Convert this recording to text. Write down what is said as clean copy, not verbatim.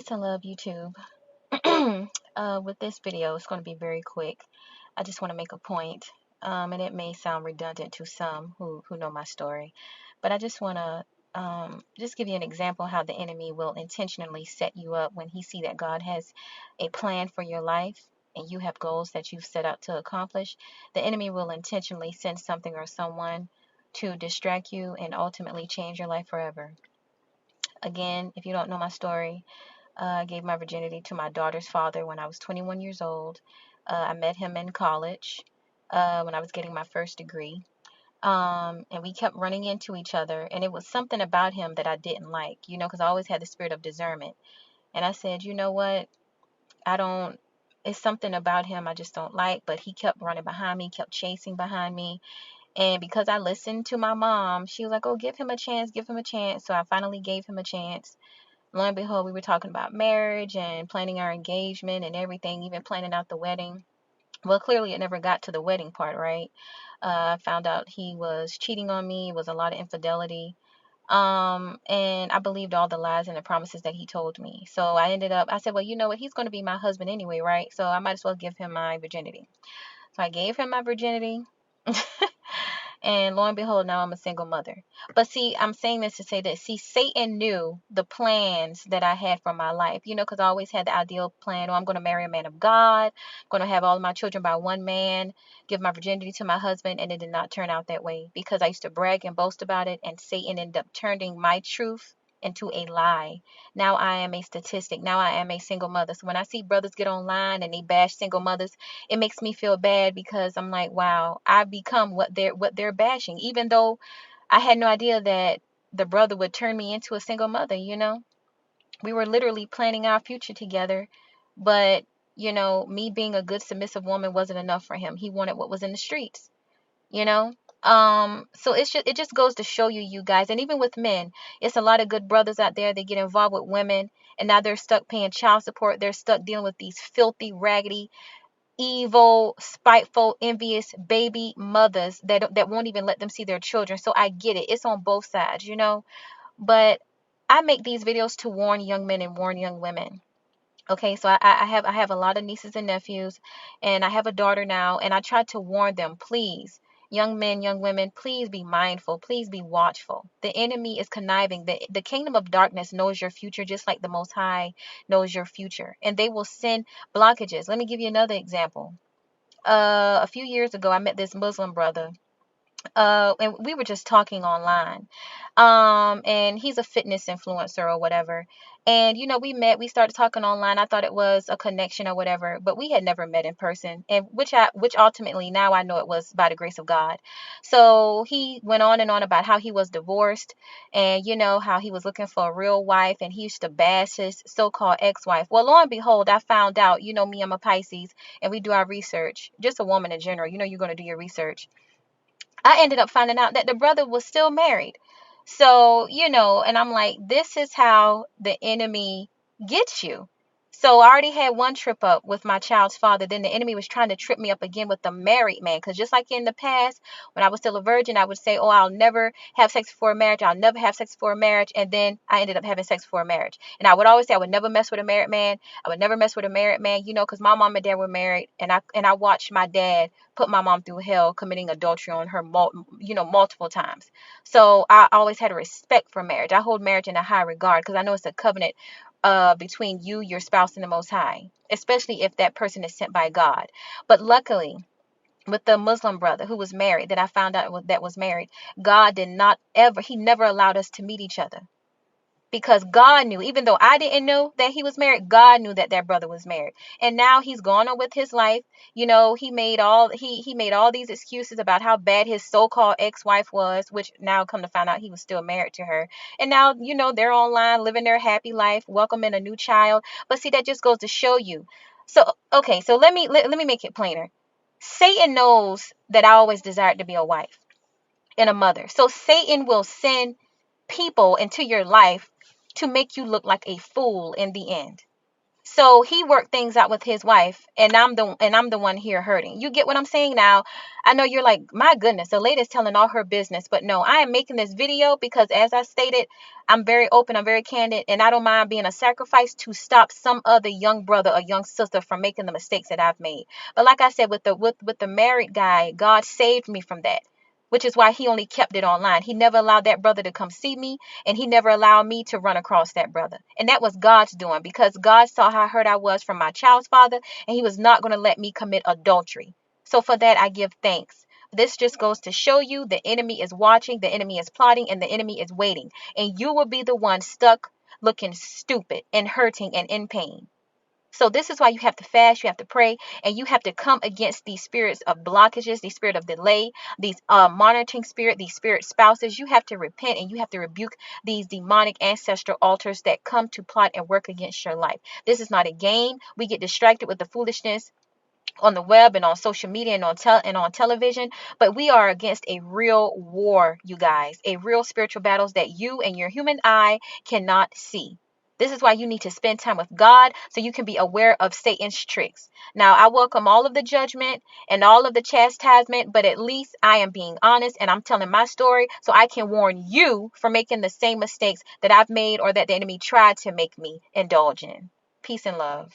Peace and love, YouTube. With this video, it's going to be very quick. I just want to make a point, and it may sound redundant to some who know my story, but I just want to just give you an example how the enemy will intentionally set you up when he see that God has a plan for your life and you have goals that you've set out to accomplish. The enemy will intentionally send something or someone to distract you and ultimately change your life forever. Again, if you don't know my story, I gave my virginity to my daughter's father when I was 21 years old. I met him in college when I was getting my first degree. And we kept running into each other. And it was something about him that I didn't like, because I always had the spirit of discernment. And I said, you know what? I don't, it's something about him I just don't like. But he kept running behind me, kept chasing behind me. And because I listened to my mom, she was like, oh, give him a chance, give him a chance. So I finally gave him a chance. Lo and behold, we were talking about marriage and planning our engagement and everything, even planning out the wedding. Well, clearly it never got to the wedding part, right? I found out he was cheating on me. It was a lot of infidelity. And I believed all the lies and the promises that he told me. So I said, well, you know what? He's going to be my husband anyway, right? So I might as well give him my virginity. So I gave him my virginity. And lo and behold, now I'm a single mother. But see, I'm saying this to say that, see, Satan knew the plans that I had for my life, because I always had the ideal plan. Oh, I'm going to marry a man of God, going to have all of my children by one man, give my virginity to my husband. And it did not turn out that way because I used to brag and boast about it. And Satan ended up turning my truth into a lie. Now I am a statistic. Now I am a single mother. So when I see brothers get online and they bash single mothers, it makes me feel bad because I'm like, wow, I've become what they're bashing, even though I had no idea that the brother would turn me into a single mother. We were literally planning our future together, but me being a good submissive woman wasn't enough for him. He wanted what was in the streets, you know. So it just goes to show you, you guys, and even with men, it's a lot of good brothers out there. They get involved with women, and now they're stuck paying child support. They're stuck dealing with these filthy, raggedy, evil, spiteful, envious baby mothers that won't even let them see their children. So I get it. It's on both sides. But I make these videos to warn young men and warn young women. Okay, so I have a lot of nieces and nephews, and I have a daughter now, and I try to warn them, please, young men, young women, please be mindful, please be watchful. The enemy is conniving. The kingdom of darkness knows your future just like the Most High knows your future, and they will send blockages. Let me give you another example. A few years ago, I met this Muslim brother, and we were just talking online. And he's a fitness influencer or whatever. And we started talking online. I thought it was a connection or whatever, but we had never met in person, and which ultimately now I know it was by the grace of God. So he went on and on about how he was divorced, and how he was looking for a real wife, and he used to bash his so-called ex-wife. Well, lo and behold, I found out, me, I'm a Pisces, and we do our research. Just a woman in general, you're going to do your research. I ended up finding out that the brother was still married. So, and I'm like, this is how the enemy gets you. So I already had one trip up with my child's father. Then the enemy was trying to trip me up again with the married man. Because just like in the past, when I was still a virgin, I would say, oh, I'll never have sex before marriage. I'll never have sex before marriage. And then I ended up having sex before marriage. And I would always say I would never mess with a married man. I would never mess with a married man, because my mom and dad were married. And I watched my dad put my mom through hell committing adultery on her, multiple times. So I always had a respect for marriage. I hold marriage in a high regard because I know it's a covenant between you, your spouse, and the Most High, especially if that person is sent by God. But luckily, with the Muslim brother who was married, that I found out that was married, God did not ever, he never allowed us to meet each other. Because God knew, even though I didn't know that he was married, God knew that that brother was married. And now he's gone on with his life. He made all these excuses about how bad his so-called ex-wife was, which now come to find out he was still married to her. And now, they're online living their happy life, welcoming a new child. But see, that just goes to show you. So, okay, so let me make it plainer. Satan knows that I always desired to be a wife and a mother. So Satan will send people into your life to make you look like a fool in the end. So he worked things out with his wife, and I'm the one here hurting. You get what I'm saying now? I know you're like, my goodness, the lady's telling all her business, but no, I am making this video because, as I stated, I'm very open, I'm very candid, and I don't mind being a sacrifice to stop some other young brother or young sister from making the mistakes that I've made. But like I said, with the married guy, God saved me from that, which is why he only kept it online. He never allowed that brother to come see me, and he never allowed me to run across that brother. And that was God's doing, because God saw how hurt I was from my child's father, and he was not going to let me commit adultery. So for that, I give thanks. This just goes to show you the enemy is watching, the enemy is plotting, and the enemy is waiting. And you will be the one stuck looking stupid and hurting and in pain. So this is why you have to fast, you have to pray, and you have to come against these spirits of blockages, these spirit of delay, these monitoring spirit, these spirit spouses. You have to repent, and you have to rebuke these demonic ancestral altars that come to plot and work against your life. This is not a game. We get distracted with the foolishness on the web and on social media and on television, but we are against a real war, you guys, a real spiritual battles that you and your human eye cannot see. This is why you need to spend time with God, so you can be aware of Satan's tricks. Now, I welcome all of the judgment and all of the chastisement, but at least I am being honest and I'm telling my story so I can warn you from making the same mistakes that I've made or that the enemy tried to make me indulge in. Peace and love.